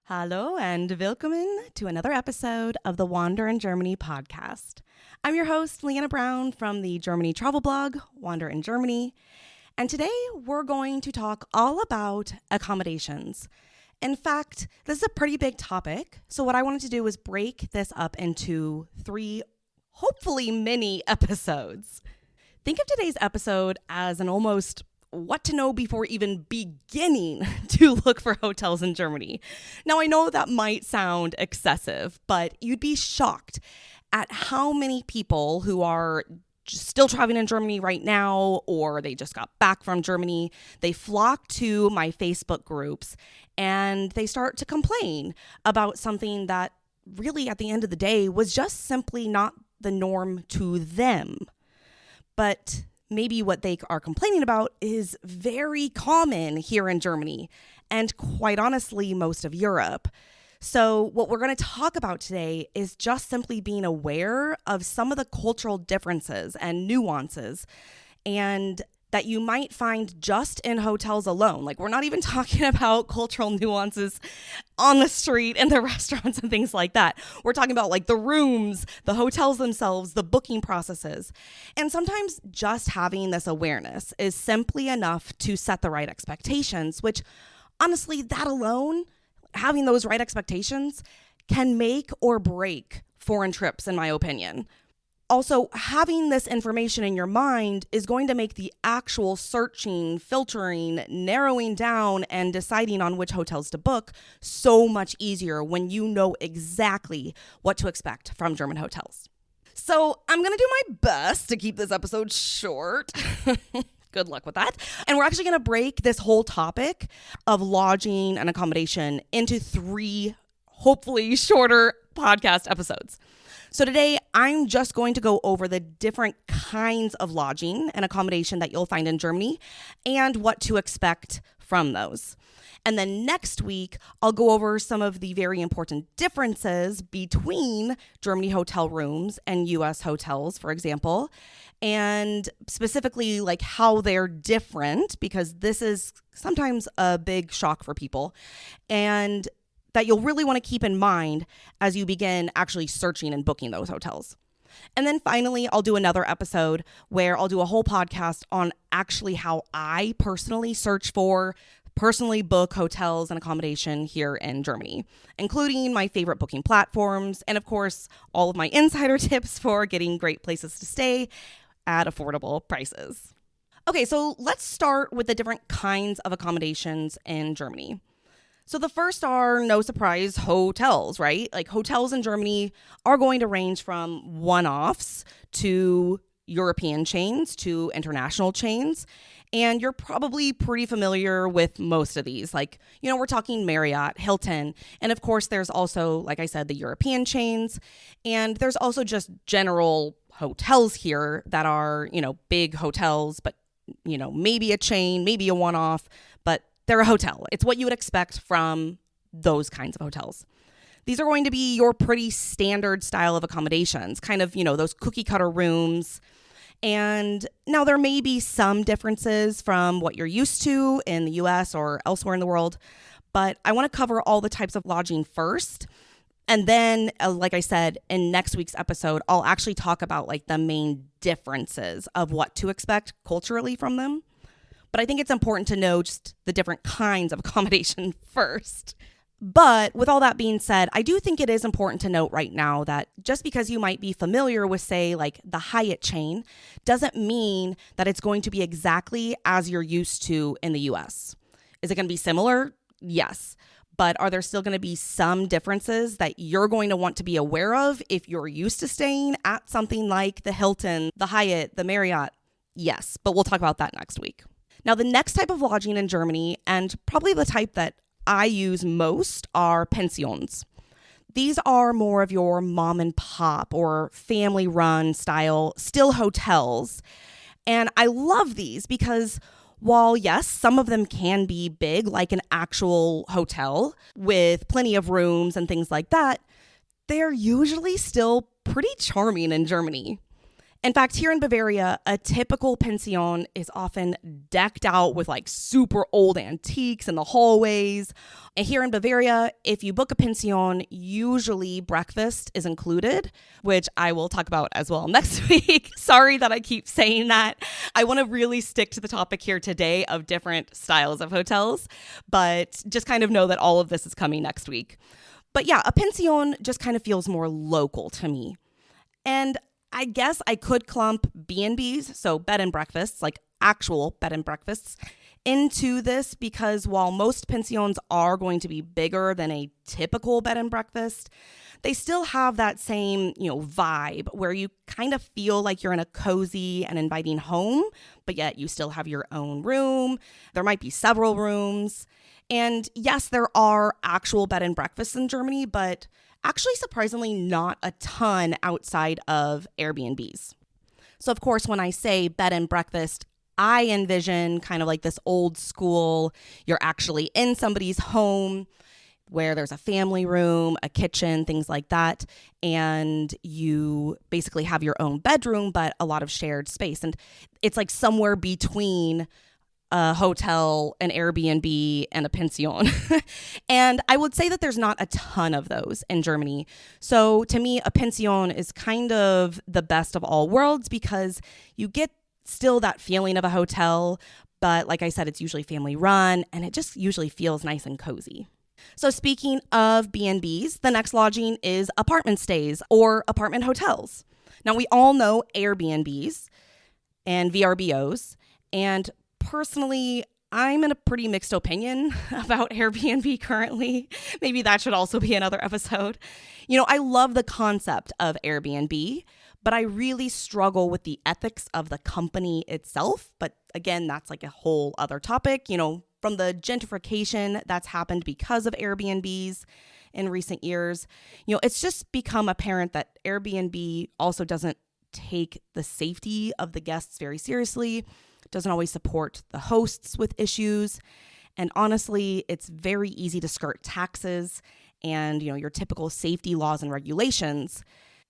Hallo and willkommen to another episode of the Wander in Germany podcast. I'm your host, Leanna Brown from the Germany travel blog, Wander in Germany. And today we're going to talk all about accommodations. In fact, this is a pretty big topic. So what I wanted to do was break this up into 3, hopefully mini episodes. Think of today's episode as an almost what to know before even beginning to look for hotels in Germany. Now, I know that might sound excessive, but you'd be shocked at how many people who are still traveling in Germany right now, or they just got back from Germany, they flock to my Facebook groups and they start to complain about something that really at the end of the day was just simply not the norm to them. But maybe what they are complaining about is very common here in Germany and quite honestly, most of Europe. So what we're going to talk about today is just simply being aware of some of the cultural differences and nuances and that you might find just in hotels alone. Like, we're not even talking about cultural nuances on the street and the restaurants and things like that. We're talking about like the rooms, the hotels themselves, the booking processes. And sometimes just having this awareness is simply enough to set the right expectations, which honestly, that alone, having those right expectations can make or break foreign trips, in my opinion. Also, having this information in your mind is going to make the actual searching, filtering, narrowing down, and deciding on which hotels to book so much easier when you know exactly what to expect from German hotels. So I'm going to do my best to keep this episode short. Good luck with that. And we're actually going to break this whole topic of lodging and accommodation into 3, hopefully shorter podcast episodes. So today, I'm just going to go over the different kinds of lodging and accommodation that you'll find in Germany and what to expect from those. And then next week, I'll go over some of the very important differences between Germany hotel rooms and US hotels, for example, and specifically like how they're different, because this is sometimes a big shock for people, and that you'll really want to keep in mind as you begin actually searching and booking those hotels. And then finally, I'll do another episode where I'll do a whole podcast on actually how I personally search for, personally book hotels and accommodation here in Germany, including my favorite booking platforms and, of course, all of my insider tips for getting great places to stay at affordable prices. Okay, so let's start with the different kinds of accommodations in Germany. So the first are, no surprise, hotels, right? Like, hotels in Germany are going to range from one-offs to European chains to international chains. And you're probably pretty familiar with most of these. Like, we're talking Marriott, Hilton, and of course there's also, like I said, the European chains. And there's also just general hotels here that are, big hotels, but, maybe a chain, maybe a one-off, but they're a hotel. It's what you would expect from those kinds of hotels. These are going to be your pretty standard style of accommodations, kind of, those cookie cutter rooms. And now there may be some differences from what you're used to in the US or elsewhere in the world, but I want to cover all the types of lodging first. And then, like I said, in next week's episode, I'll actually talk about like the main differences of what to expect culturally from them. But I think it's important to know just the different kinds of accommodation first. But with all that being said, I do think it is important to note right now that just because you might be familiar with, say, like the Hyatt chain, doesn't mean that it's going to be exactly as you're used to in the US. Is it going to be similar? Yes. But are there still going to be some differences that you're going to want to be aware of if you're used to staying at something like the Hilton, the Hyatt, the Marriott? Yes, but we'll talk about that next week. Now, the next type of lodging in Germany, and probably the type that I use most, are pensions. These are more of your mom and pop or family run style, still hotels. And I love these because while, yes, some of them can be big, like an actual hotel with plenty of rooms and things like that, they're usually still pretty charming in Germany. In fact, here in Bavaria, a typical pension is often decked out with like super old antiques in the hallways. And here in Bavaria, if you book a pension, usually breakfast is included, which I will talk about as well next week. Sorry that I keep saying that. I want to really stick to the topic here today of different styles of hotels, but just kind of know that all of this is coming next week. But yeah, a pension just kind of feels more local to me. And I guess I could clump B&Bs, so bed and breakfasts, like actual bed and breakfasts, into this because while most pensions are going to be bigger than a typical bed and breakfast, they still have that same, vibe where you kind of feel like you're in a cozy and inviting home, but yet you still have your own room. There might be several rooms. And yes, there are actual bed and breakfasts in Germany, but actually surprisingly not a ton outside of Airbnbs. So of course, when I say bed and breakfast, I envision kind of like this old school, you're actually in somebody's home where there's a family room, a kitchen, things like that. And you basically have your own bedroom, but a lot of shared space. And it's like somewhere between a hotel, an Airbnb, and a pension. And I would say that there's not a ton of those in Germany. So to me, a pension is kind of the best of all worlds because you get still that feeling of a hotel, but like I said, it's usually family run and it just usually feels nice and cozy. So speaking of B&Bs, the next lodging is apartment stays or apartment hotels. Now we all know Airbnbs and VRBOs, and personally, I'm in a pretty mixed opinion about Airbnb currently. Maybe that should also be another episode. I love the concept of Airbnb, but I really struggle with the ethics of the company itself. But again, that's like a whole other topic, from the gentrification that's happened because of Airbnbs in recent years. It's just become apparent that Airbnb also doesn't take the safety of the guests very seriously, doesn't always support the hosts with issues. And honestly, it's very easy to skirt taxes and, your typical safety laws and regulations.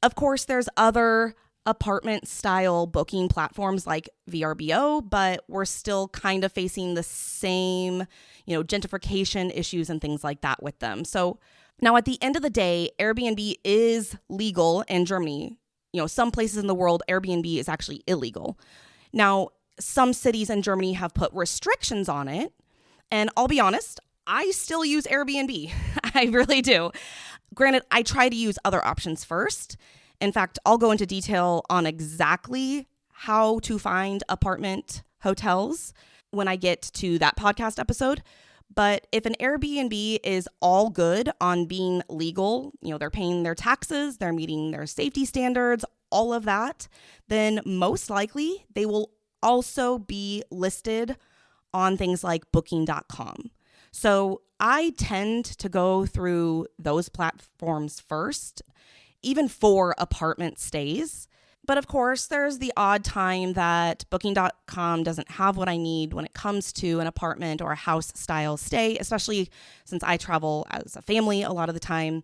Of course, there's other apartment style booking platforms like VRBO, but we're still kind of facing the same, gentrification issues and things like that with them. So now at the end of the day, Airbnb is legal in Germany. Some places in the world, Airbnb is actually illegal. Now, some cities in Germany have put restrictions on it. And I'll be honest, I still use Airbnb. I really do. Granted, I try to use other options first. In fact, I'll go into detail on exactly how to find apartment hotels when I get to that podcast episode. But if an Airbnb is all good on being legal, they're paying their taxes, they're meeting their safety standards, all of that, then most likely they will also be listed on things like booking.com. So I tend to go through those platforms first, even for apartment stays. But of course, there's the odd time that booking.com doesn't have what I need when it comes to an apartment or a house style stay, especially since I travel as a family a lot of the time.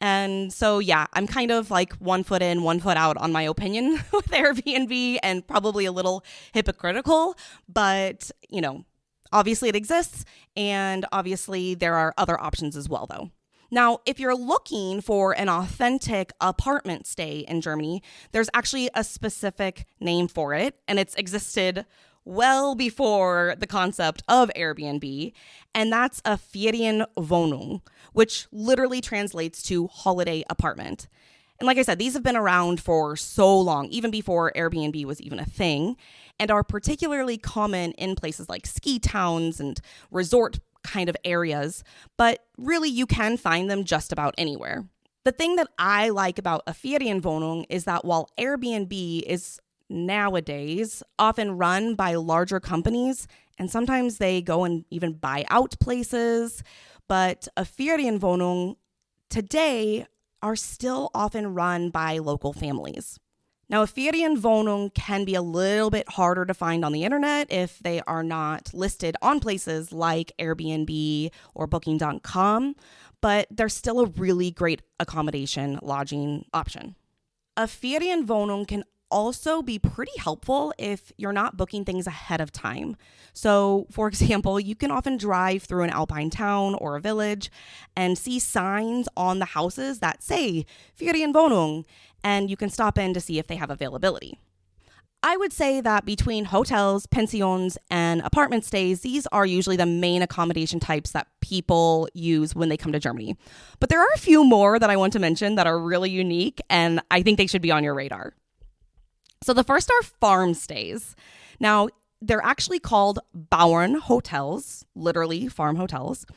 And so, yeah, I'm kind of like 1 foot in, 1 foot out on my opinion with Airbnb and probably a little hypocritical, but, obviously it exists. And obviously there are other options as well, though. Now, if you're looking for an authentic apartment stay in Germany, there's actually a specific name for it, and it's existed well before the concept of Airbnb, and that's a Ferienwohnung, which literally translates to holiday apartment. And like I said, these have been around for so long, even before Airbnb was even a thing, and are particularly common in places like ski towns and resort kind of areas, but really you can find them just about anywhere. The thing that I like about a Ferienwohnung is that while Airbnb is nowadays often run by larger companies, and sometimes they go and even buy out places, but a Ferienwohnung today are still often run by local families. Now, a Ferienwohnung can be a little bit harder to find on the internet if they are not listed on places like Airbnb or Booking.com, but they're still a really great accommodation lodging option. A Ferienwohnung can also be pretty helpful if you're not booking things ahead of time. So, for example, you can often drive through an alpine town or a village and see signs on the houses that say Ferienwohnung, and you can stop in to see if they have availability. I would say that between hotels, pensions, and apartment stays, these are usually the main accommodation types that people use when they come to Germany. But there are a few more that I want to mention that are really unique, and I think they should be on your radar. So the first are farm stays. Now, they're actually called Bauern hotels, literally farm hotels.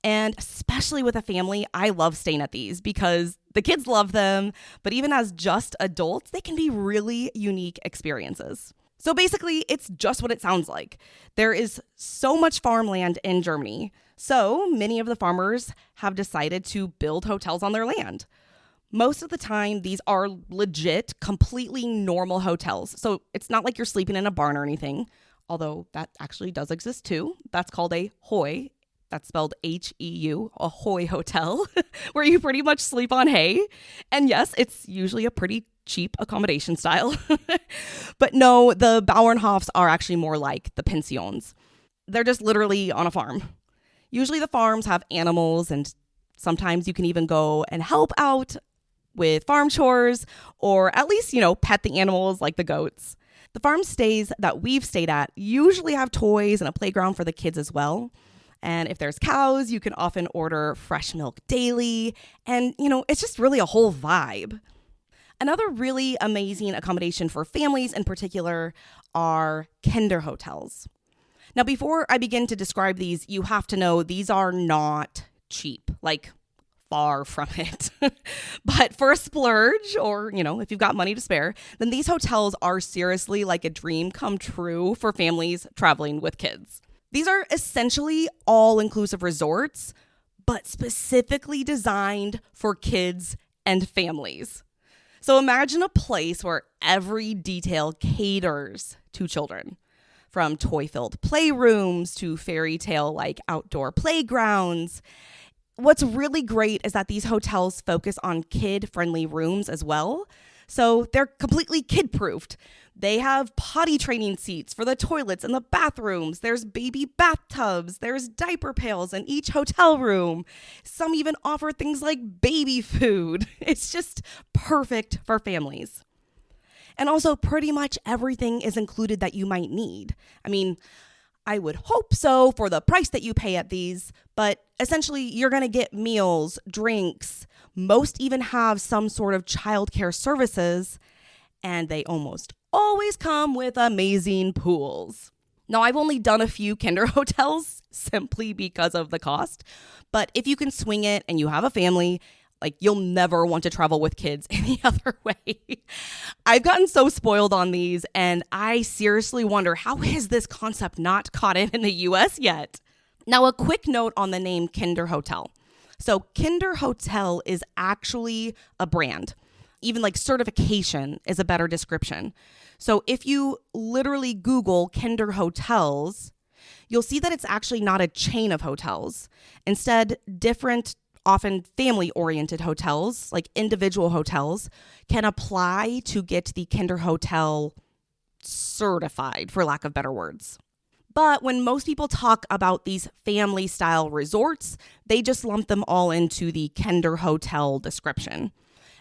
And especially with a family, I love staying at these because the kids love them, but even as just adults, they can be really unique experiences. So basically, it's just what it sounds like. There is so much farmland in Germany, so many of the farmers have decided to build hotels on their land. Most of the time, these are legit, completely normal hotels. So it's not like you're sleeping in a barn or anything, although that actually does exist too. That's called a Heu. That's spelled Heu, a Heu hotel, where you pretty much sleep on hay. And yes, it's usually a pretty cheap accommodation style. But no, the Bauernhofs are actually more like the pensions. They're just literally on a farm. Usually the farms have animals, and sometimes you can even go and help out with farm chores, or at least, pet the animals like the goats. The farm stays that we've stayed at usually have toys and a playground for the kids as well. And if there's cows, you can often order fresh milk daily. And, it's just really a whole vibe. Another really amazing accommodation for families in particular are Kinderhotels. Now, before I begin to describe these, you have to know these are not cheap, like far from it. But for a splurge, or, if you've got money to spare, then these hotels are seriously like a dream come true for families traveling with kids. These are essentially all-inclusive resorts, but specifically designed for kids and families. So imagine a place where every detail caters to children, from toy-filled playrooms to fairy tale-like outdoor playgrounds. What's really great is that these hotels focus on kid-friendly rooms as well. So they're completely kid-proofed. They have potty training seats for the toilets and the bathrooms. There's baby bathtubs. There's diaper pails in each hotel room. Some even offer things like baby food. It's just perfect for families. And also, pretty much everything is included that you might need. I mean, I would hope so for the price that you pay at these, but essentially you're going to get meals, drinks. Most even have some sort of childcare services, and they almost always come with amazing pools. Now, I've only done a few kinder hotels simply because of the cost, but if you can swing it and you have a family, you'll never want to travel with kids any other way. I've gotten so spoiled on these, and I seriously wonder, how is this concept not caught in the US yet? Now, a quick note on the name Kinder Hotel. So Kinder Hotel is actually a brand. Even certification is a better description. So if you literally Google Kinder Hotels, you'll see that it's actually not a chain of hotels. Instead, different, often family-oriented hotels, like individual hotels, can apply to get the Kinder Hotel certified, for lack of better words. But when most people talk about these family-style resorts, they just lump them all into the Kinder Hotel description.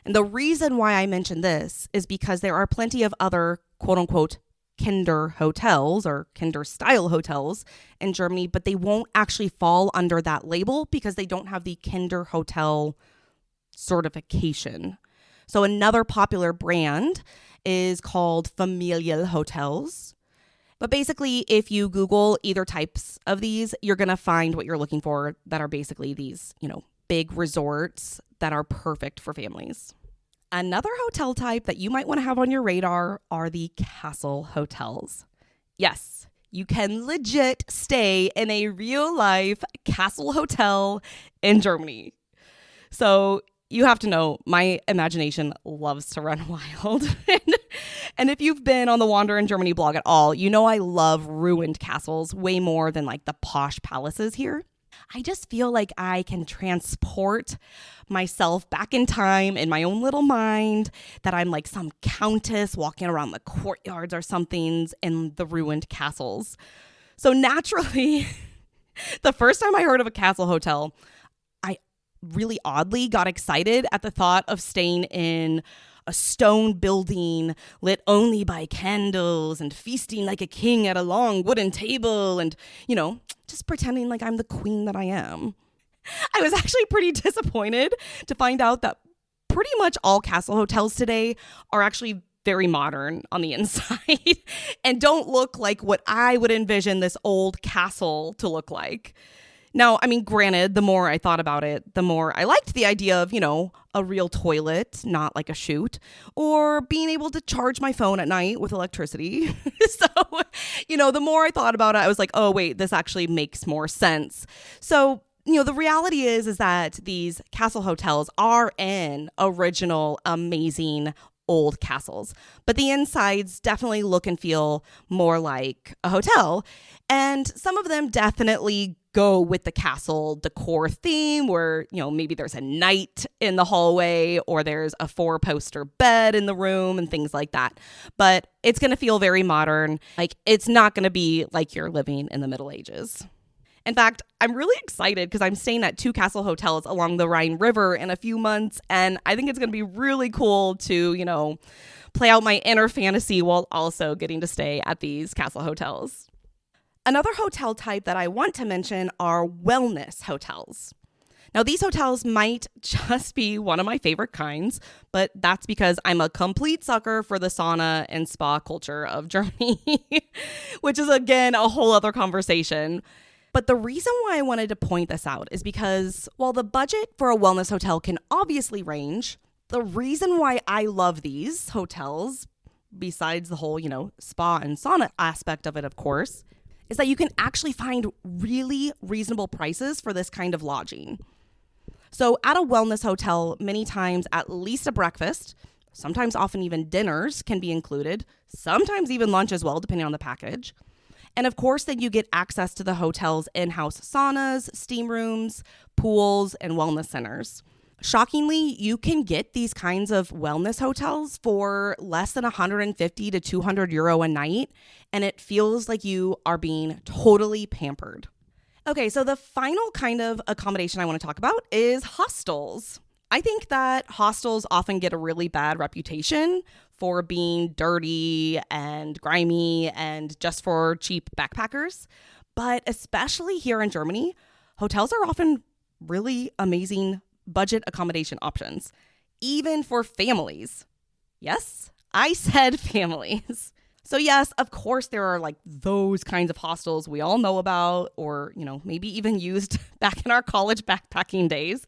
And the reason why I mention this is because there are plenty of other quote-unquote Kinder hotels or Kinder-style hotels in Germany, but they won't actually fall under that label because they don't have the Kinder Hotel certification. So another popular brand is called Familial Hotels. But basically, if you Google either types of these, you're going to find what you're looking for that are basically these, big resorts that are perfect for families. Another hotel type that you might want to have on your radar are the castle hotels. Yes, you can legit stay in a real-life castle hotel in Germany. So you have to know, my imagination loves to run wild. And if you've been on the Wander in Germany blog at all, I love ruined castles way more than the posh palaces here. I just feel like I can transport myself back in time in my own little mind, that I'm like some countess walking around the courtyards or something in the ruined castles. So naturally, the first time I heard of a castle hotel, I really oddly got excited at the thought of staying in a stone building lit only by candles and feasting like a king at a long wooden table and, just pretending like I'm the queen that I am. I was actually pretty disappointed to find out that pretty much all castle hotels today are actually very modern on the inside and don't look like what I would envision this old castle to look like. Now, granted, the more I thought about it, the more I liked the idea of, a real toilet, not like a chute, or being able to charge my phone at night with electricity. So, the more I thought about it, I was like, oh, wait, this actually makes more sense. So, the reality is that these castle hotels are in original, amazing old castles, but the insides definitely look and feel more like a hotel. And some of them definitely go with the castle decor theme where, maybe there's a knight in the hallway or there's a 4-poster bed in the room and things like that. But it's going to feel very modern. Like, it's not going to be like you're living in the Middle Ages. In fact, I'm really excited because I'm staying at 2 castle hotels along the Rhine River in a few months. And I think it's going to be really cool to, play out my inner fantasy while also getting to stay at these castle hotels. Another hotel type that I want to mention are wellness hotels. Now, these hotels might just be one of my favorite kinds, but that's because I'm a complete sucker for the sauna and spa culture of Germany, which is, again, a whole other conversation. But the reason why I wanted to point this out is because while the budget for a wellness hotel can obviously range, the reason why I love these hotels, besides the whole, spa and sauna aspect of it, of course, is that you can actually find really reasonable prices for this kind of lodging. So at a wellness hotel, many times at least a breakfast, sometimes often even dinners can be included, sometimes even lunch as well, depending on the package. And of course, then you get access to the hotel's in-house saunas, steam rooms, pools, and wellness centers. Shockingly, you can get these kinds of wellness hotels for less than 150 to 200 euro a night, and it feels like you are being totally pampered. Okay, so the final kind of accommodation I want to talk about is hostels. I think that hostels often get a really bad reputation for being dirty and grimy and just for cheap backpackers. But especially here in Germany, hotels are often really amazing budget accommodation options, even for families. Yes, I said families. So yes, of course, there are like those kinds of hostels we all know about, or, maybe even used back in our college backpacking days.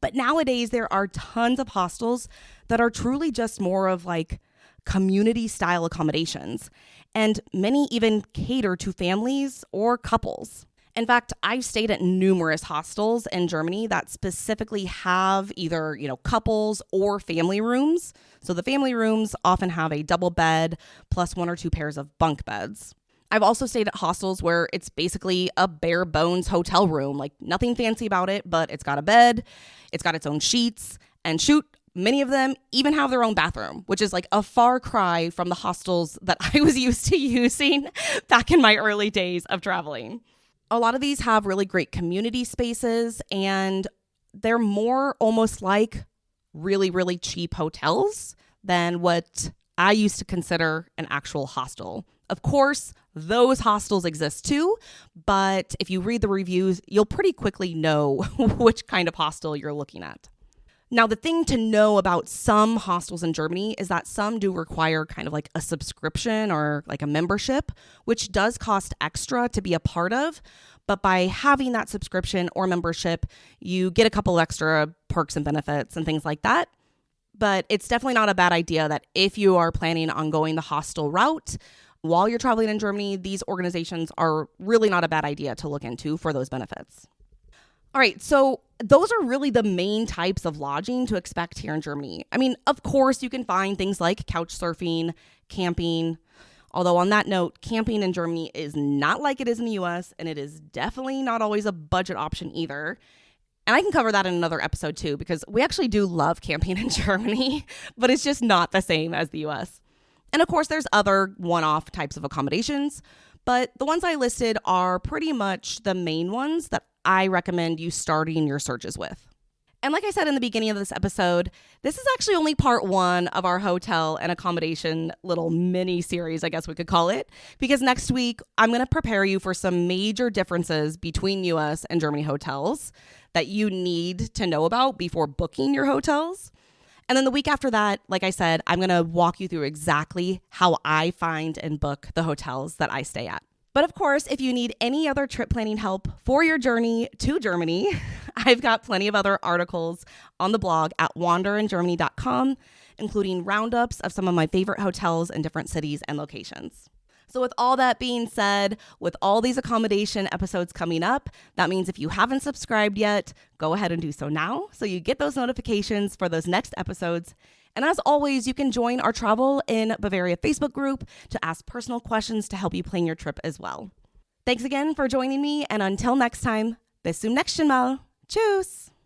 But nowadays, there are tons of hostels that are truly just more of like community style accommodations. And many even cater to families or couples. In fact, I've stayed at numerous hostels in Germany that specifically have either, couples or family rooms. So the family rooms often have a double bed plus 1 or 2 pairs of bunk beds. I've also stayed at hostels where it's basically a bare bones hotel room, like nothing fancy about it, but it's got a bed, it's got its own sheets, and shoot, many of them even have their own bathroom, which is like a far cry from the hostels that I was used to using back in my early days of traveling. A lot of these have really great community spaces, and they're more almost like really, really cheap hotels than what I used to consider an actual hostel. Of course, those hostels exist too, but if you read the reviews, you'll pretty quickly know which kind of hostel you're looking at. Now, the thing to know about some hostels in Germany is that some do require kind of like a subscription or like a membership, which does cost extra to be a part of. But by having that subscription or membership, you get a couple extra perks and benefits and things like that. But it's definitely not a bad idea that if you are planning on going the hostel route while you're traveling in Germany, these organizations are really not a bad idea to look into for those benefits. All right, so those are really the main types of lodging to expect here in Germany. I mean, of course, you can find things like couch surfing, camping, Although on that note, camping in Germany is not like it is in the US, and it is definitely not always a budget option either. And I can cover that in another episode too, because we actually do love camping in Germany, but it's just not the same as the US. And of course, there's other one-off types of accommodations, but the ones I listed are pretty much the main ones that I recommend you starting your searches with. And like I said in the beginning of this episode, this is actually only part one of our hotel and accommodation little mini series, I guess we could call it, because next week I'm going to prepare you for some major differences between US and Germany hotels that you need to know about before booking your hotels. And then the week after that, like I said, I'm going to walk you through exactly how I find and book the hotels that I stay at. But of course, if you need any other trip planning help for your journey to Germany, I've got plenty of other articles on the blog at wanderingermany.com, including roundups of some of my favorite hotels in different cities and locations. So with all that being said, with all these accommodation episodes coming up, that means if you haven't subscribed yet, go ahead and do so now so you get those notifications for those next episodes. And as always, you can join our Travel in Bavaria Facebook group to ask personal questions to help you plan your trip as well. Thanks again for joining me, and until next time, bis zum nächsten Mal. Tschüss!